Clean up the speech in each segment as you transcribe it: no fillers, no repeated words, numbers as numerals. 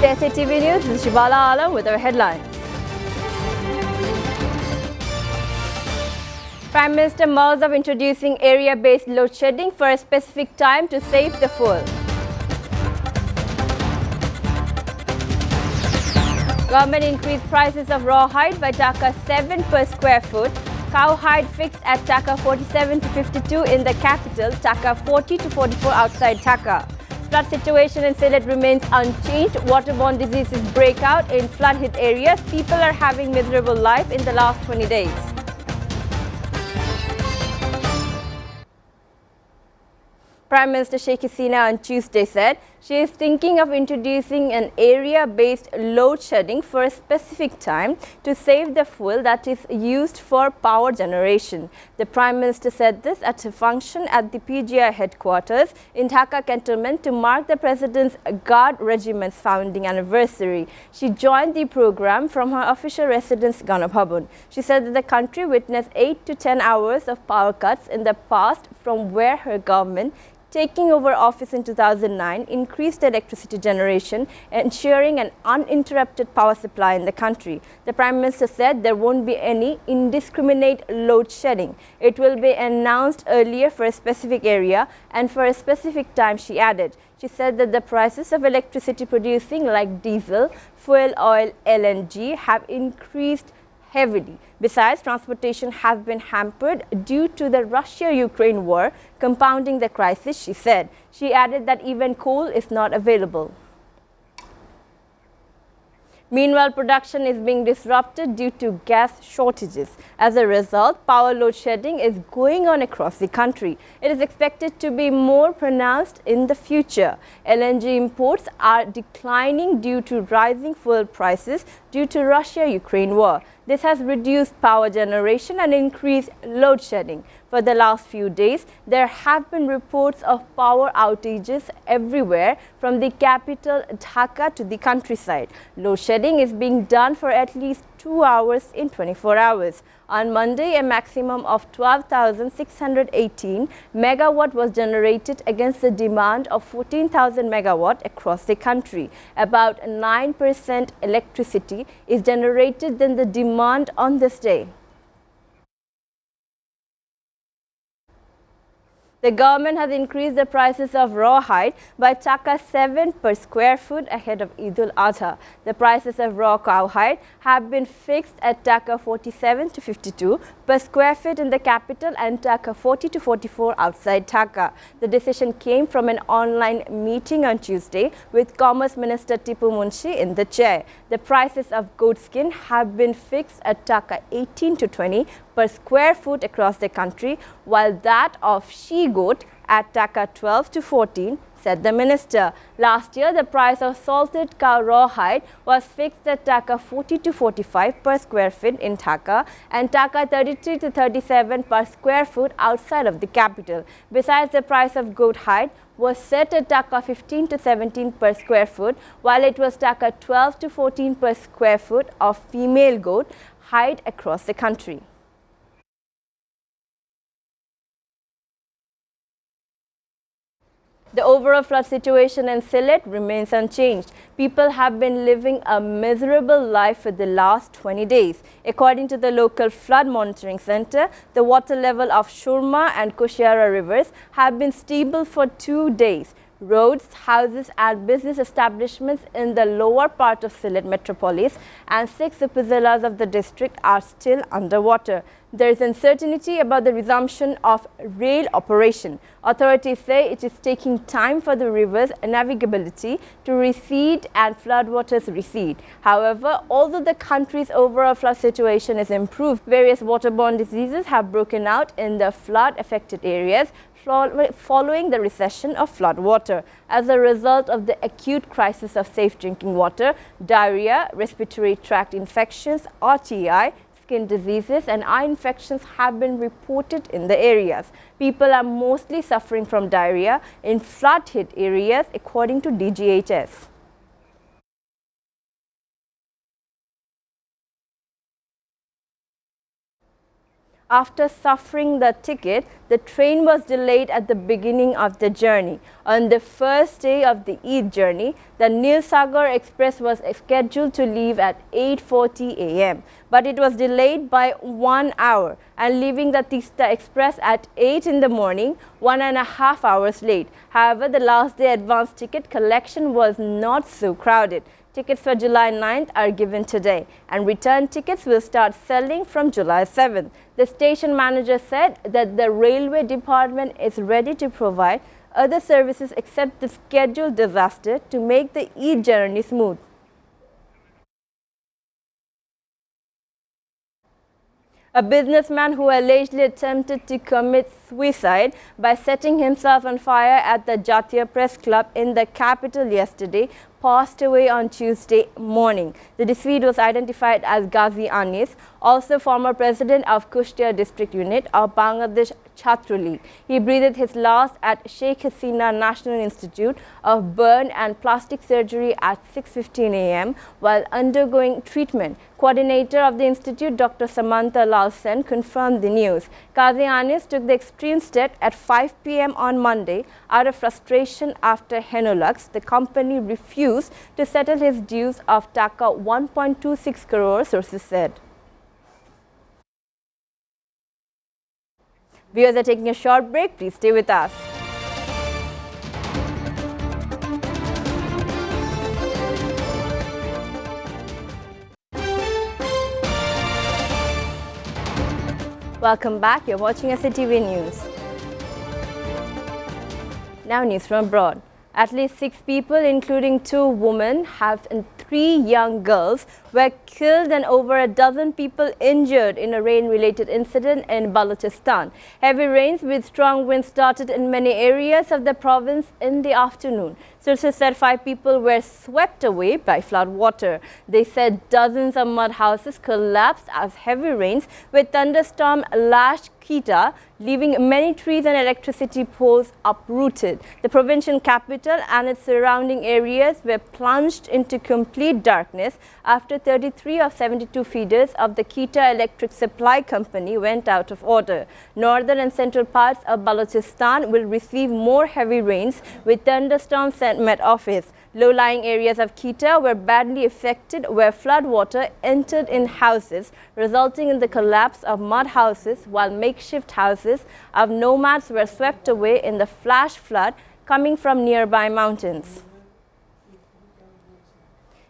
to SATV News. This is Shibala Alam with our headlines. Prime Minister murmurs of introducing area-based load shedding for a specific time to save the fuel. Government increased prices of rawhide by Dhaka 7 per square foot. Cowhide fixed at Dhaka 47 to 52 in the capital, Dhaka 40 to 44 outside Dhaka. Flood situation in Sylhet remains unchanged. Waterborne diseases break out in flood-hit areas. People are having miserable life in the last 20 days. Prime Minister Sheikh Hasina on Tuesday said she is thinking of introducing an area-based load shedding for a specific time to save the fuel that is used for power generation. The Prime Minister said this at a function at the PGI headquarters in Dhaka cantonment to mark the President's Guard Regiment's founding anniversary. She joined the program from her official residence, Ganabhabon. She said that the country witnessed 8 to 10 hours of power cuts in the past from where her government, taking over office in 2009, increased electricity generation, ensuring an uninterrupted power supply in the country. The Prime Minister said there won't be any indiscriminate load shedding. It will be announced earlier for a specific area and for a specific time, she added. She said that the prices of electricity producing like diesel, fuel oil, LNG have increased heavily. Besides, transportation has been hampered due to the Russia-Ukraine war, compounding the crisis, she said. She added that even coal is not available. Meanwhile, production is being disrupted due to gas shortages. As a result, power load shedding is going on across the country. It is expected to be more pronounced in the future. LNG imports are declining due to rising fuel prices due to Russia-Ukraine war. This has reduced power generation and increased load shedding. For the last few days, there have been reports of power outages everywhere from the capital Dhaka to the countryside. Load shedding is being done for at least 2 hours in 24 hours. On Monday, a maximum of 12,618 megawatt was generated against the demand of 14,000 megawatt across the country. About 9% electricity is generated than the demand on this day. The government has increased the prices of rawhide by Dhaka 7 per square foot ahead of Eid al-Adha. The prices of raw cowhide have been fixed at Dhaka 47 to 52 per square feet in the capital and Dhaka 40 to 44 outside Dhaka. The decision came from an online meeting on Tuesday with Commerce Minister Tipu Munshi in the chair. The prices of goat skin have been fixed at Dhaka 18 to 20 per square foot across the country, while that of she-goat at Dhaka 12 to 14, said the minister. Last year, the price of salted cow rawhide was fixed at Dhaka 40 to 45 per square feet in Dhaka and Dhaka 33 to 37 per square foot outside of the capital. Besides, the price of goat hide was set at Dhaka 15 to 17 per square foot, while it was Dhaka 12 to 14 per square foot of female goat hide across the country. The overall flood situation in Sylhet remains unchanged. People have been living a miserable life for the last 20 days. According to the local flood monitoring center, the water level of Shurma and Kushiara rivers have been stable for 2 days. Roads, houses and business establishments in the lower part of Sylhet metropolis and 6 upazilas of the district are still underwater. There is uncertainty about the resumption of rail operation. Authorities say it is taking time for the river's navigability to recede and floodwaters recede. However, although the country's overall flood situation is improved, various waterborne diseases have broken out in the flood-affected areas following the recession of flood water. As a result of the acute crisis of safe drinking water, diarrhea, respiratory tract infections, RTI, skin diseases and eye infections have been reported in the areas. People are mostly suffering from diarrhea in flood-hit areas, according to DGHS. After suffering the ticket, the train was delayed at the beginning of the journey. On the first day of the Eid journey, the Nil Sagar Express was scheduled to leave at 8:40 a.m. But it was delayed by 1 hour and leaving the Tista Express at 8 in the morning, 1.5 hours late. However, the last day advance ticket collection was not so crowded. Tickets for July 9th are given today, and return tickets will start selling from July 7th. The station manager said that the railway department is ready to provide other services except the scheduled disaster to make the Eid journey smooth. A businessman who allegedly attempted to commit suicide by setting himself on fire at the Jatiya Press Club in the capital yesterday passed away on Tuesday morning. The deceased was identified as Ghazi Anis, also former president of Kushtia District Unit of Bangladesh Chhatruli. He breathed his last at Sheikh Hasina National Institute of Burn and Plastic Surgery at 6:15 a.m. while undergoing treatment. Coordinator of the institute, Dr. Samantha Lalsen, confirmed the news. Ghazi Anis took the extreme step at 5 p.m. on Monday out of frustration after Henolux, the company, refused to settle his dues of Dhaka 1.26 crore, sources said. Viewers are taking a short break. Please stay with us. Welcome back. You're watching SATV News. Now news from abroad. At least 6 people, including 2 women, and 3 young girls, were killed and over a dozen people injured in a rain-related incident in Balochistan. Heavy rains with strong winds started in many areas of the province in the afternoon. Sources said 5 people were swept away by flood water. They said dozens of mud houses collapsed as heavy rains with thunderstorm lashed Kita, leaving many trees and electricity poles uprooted. The provincial capital and its surrounding areas were plunged into complete darkness after 33 of 72 feeders of the Kita Electric Supply Company went out of order. Northern and central parts of Balochistan will receive more heavy rains with thunderstorms sent Met Office. Low-lying areas of Kita were badly affected where flood water entered in houses, resulting in the collapse of mud houses, while makeshift houses of nomads were swept away in the flash flood coming from nearby mountains.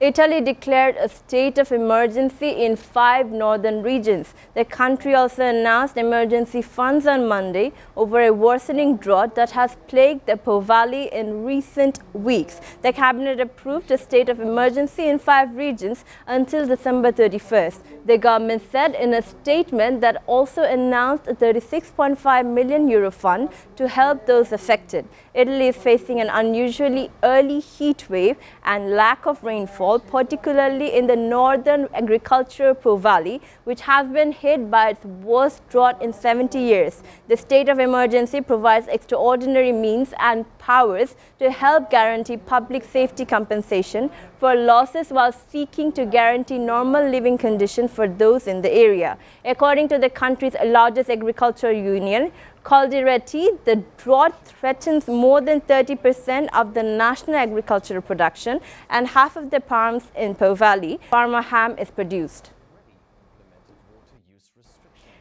Italy declared a state of emergency in 5 northern regions. The country also announced emergency funds on Monday over a worsening drought that has plagued the Po Valley in recent weeks. The cabinet approved a state of emergency in 5 regions until December 31st. The government said in a statement that also announced a €36.5 million fund to help those affected. Italy is facing an unusually early heat wave and lack of rainfall, particularly in the northern agricultural Po Valley, which has been hit by its worst drought in 70 years. The state of emergency provides extraordinary means and powers to help guarantee public safety compensation for losses while seeking to guarantee normal living conditions for those in the area. According to the country's largest agricultural union, Calderetti, the drought threatens more than 30% of the national agricultural production and half of the farms in Po Valley. Farmer ham is produced.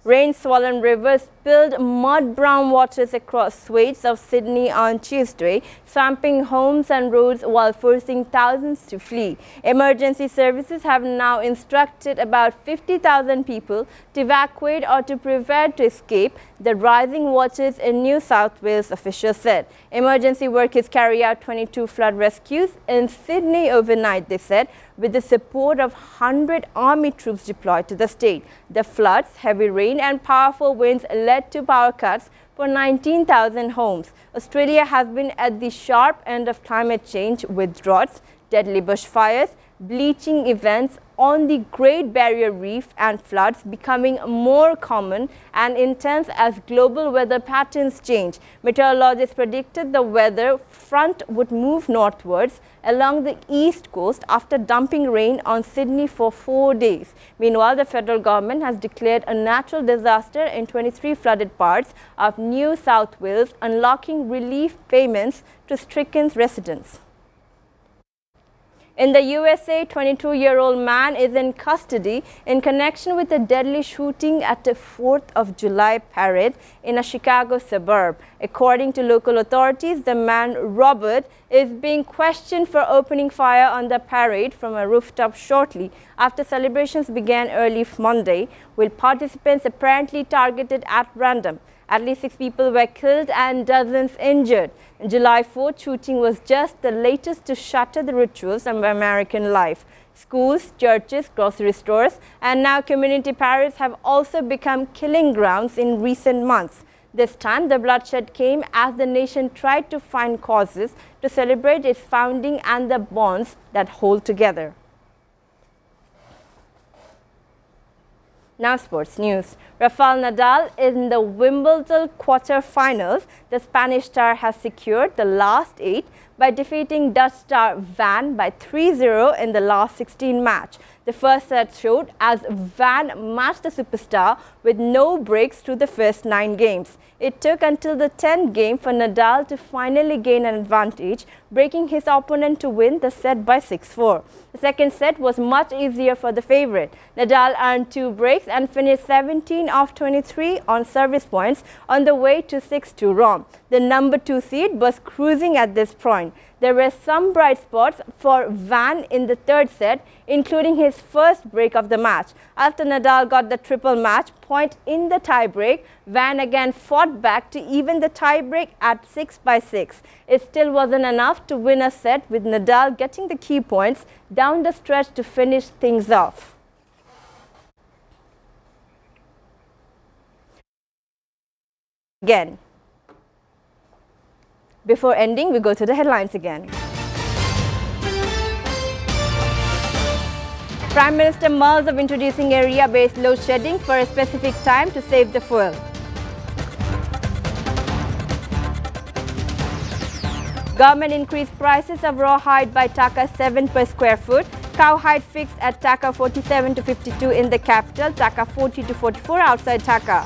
Rain-swollen rivers spilled mud-brown waters across swathes of Sydney on Tuesday, swamping homes and roads while forcing thousands to flee. Emergency services have now instructed about 50,000 people to evacuate or to prepare to escape the rising waters in New South Wales, officials said. Emergency workers carry out 22 flood rescues in Sydney overnight, they said, with the support of 100 army troops deployed to the state. The floods, heavy rain and powerful winds led to power cuts for 19,000 homes. Australia has been at the sharp end of climate change with droughts, deadly bushfires, bleaching events on the Great Barrier Reef and floods becoming more common and intense as global weather patterns change. Meteorologists predicted the weather front would move northwards along the east coast after dumping rain on Sydney for 4 days. Meanwhile, the federal government has declared a natural disaster in 23 flooded parts of New South Wales, unlocking relief payments to stricken residents. In the USA, 22-year-old man is in custody in connection with a deadly shooting at the 4th of July parade in a Chicago suburb. According to local authorities, the man, Robert, is being questioned for opening fire on the parade from a rooftop shortly after celebrations began early Monday, with participants apparently targeted at random. At least 6 people were killed and dozens injured. July 4th shooting was just the latest to shatter the rituals of American life. Schools, churches, grocery stores, and now community parades have also become killing grounds in recent months. This time, the bloodshed came as the nation tried to find causes to celebrate its founding and the bonds that hold together. Now sports news. Rafal Nadal is in the Wimbledon quarter-finals. The Spanish star has secured the last 8 by defeating Dutch star Van by 3-0 in the last 16 match. The first set showed as Van matched the superstar with no breaks through the first 9 games. It took until the 10th game for Nadal to finally gain an advantage, breaking his opponent to win the set by 6-4. The second set was much easier for the favorite. Nadal earned 2 breaks and finished 17 of 23 on service points on the way to 6-2 Rome. The number 2 seed was cruising at this point. There were some bright spots for Van in the third set, including his first break of the match. After Nadal got the triple match point in the tiebreak, Van again fought back to even the tiebreak at 6-6. It still wasn't enough to win a set, with Nadal getting the key points down the stretch to finish things off. Again. Before ending, we go to the headlines again. Prime Minister mulls of introducing area-based load shedding for a specific time to save the fuel. Government increased prices of rawhide by Dhaka 7 per square foot. Cowhide fixed at Dhaka 47 to 52 in the capital, Dhaka 40 to 44 outside Dhaka.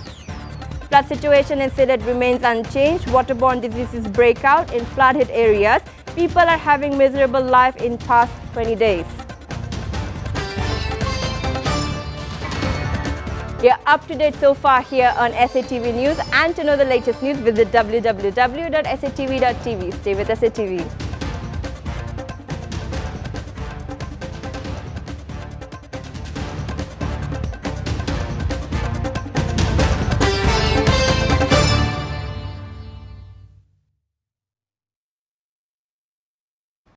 Flood situation in Sylhet remains unchanged. Waterborne diseases break out in flood-hit areas. People are having miserable life in past 20 days. You're up to date so far here on SATV News, and to know the latest news, visit www.satvtv. Stay with SATV.